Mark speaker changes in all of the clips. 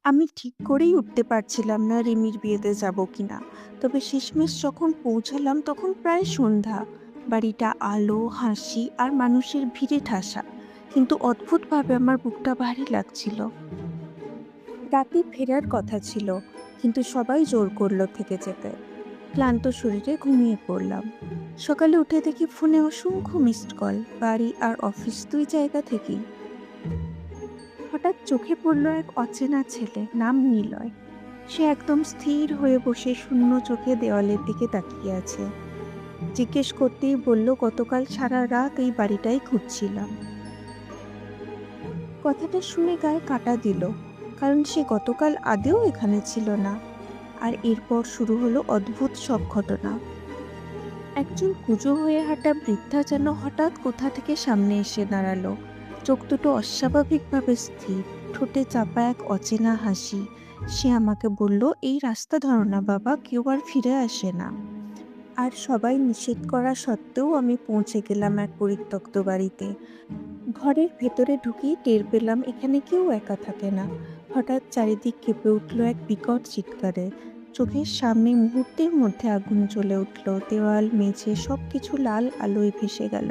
Speaker 1: আমি ঠিক করেই উঠতে পারছিলাম না রিমির বিয়েতে যাব কিনা। তবে শেষমেশ যখন পৌঁছালাম তখন প্রায় সন্ধ্যা। বাড়িটা আলো, হাসি আর মানুষের ভিড়ে ঠাসা। কিন্তু অদ্ভুতভাবে আমার বুকটা ভারী লাগছিল। রাতে ফেরার কথা ছিল, কিন্তু সবাই জোর করলো থেকে যেতে। ক্লান্ত শরীরে ঘুমিয়ে পড়লাম। সকালে উঠে দেখি ফোনে অসংখ্য মিসড কল, বাড়ি আর অফিস দুই জায়গা থেকেই। হঠাৎ চোখে পড়ল এক অচেনা ছেলে, নাম নিলয়। সে একদম স্থির হয়ে বসে শূন্য চোখে দেওয়ালের দিকে তাকিয়ে আছে। জিজ্ঞেস করতেই বলল, গতকাল সারা রাত এই বাড়িটাই খুঁজছিলাম। কথাটা শুনে গায়ে কাঁটা দিল, কারণ সে গতকাল আদেও এখানে ছিল না। আর এরপর শুরু হলো অদ্ভুত সব ঘটনা। একজন কুঁজো হয়ে হাঁটা বৃদ্ধা যেন হঠাৎ কোথা থেকে সামনে এসে দাঁড়ালো। চোখ দুটো অস্বাভাবিকভাবে স্থির, ঠোঁটে চাপা এক অচেনা হাসি। সে আমাকে বলল, এই রাস্তা ধরো না বাবা, কেউ আর ফিরে আসে না। আর সবাই নিষেধ করা সত্ত্বেও আমি পৌঁছে গেলাম এক পরিত্যক্ত বাড়িতে। ঘরের ভেতরে ঢুকেই টের পেলাম এখানে কেউ একা থাকে না। হঠাৎ চারিদিক কেঁপে উঠল এক বিকট চিৎকারে। চোখের সামনে মুহূর্তের মধ্যে আগুন জ্বলে উঠল, দেওয়াল মেঝে সবকিছু লাল আলোয় ভেসে গেল।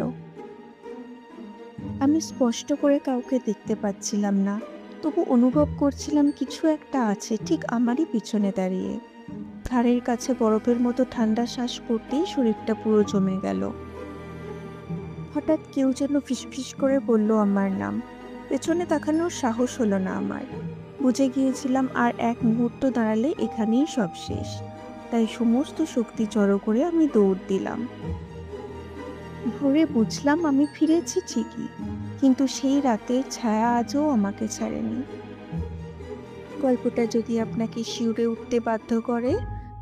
Speaker 1: আমি স্পষ্ট করে কাউকে দেখতে পাচ্ছিলাম না, তবু অনুভব করছিলাম কিছু একটা আছে ঠিক আমারই পিছনে দাঁড়িয়ে। ঘাড়ের কাছে বরফের মতো ঠান্ডা শ্বাস পড়তেই শরীরটা পুরো জমে গেল। হঠাৎ কেউ যেন ফিসফিস করে বলল আমার নাম। পেছনে তাকানোর সাহস হলো না আমার। বুঝে গিয়েছিলাম আর এক মুহূর্ত দাঁড়ালে এখানেই সব শেষ। তাই সমস্ত শক্তি জড়ো করে আমি দৌড় দিলাম। ভোরে বুঝলাম আমি ফিরেছি ঠিকই, কিন্তু সেই রাতের ছায়া আজও আমাকে ছাড়েনি। গল্পটা যদি আপনাকে শিউরে উঠতে বাধ্য করে,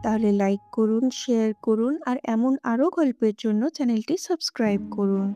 Speaker 1: তাহলে লাইক করুন, শেয়ার করুন আর এমন আরও গল্পের জন্য চ্যানেলটি সাবস্ক্রাইব করুন।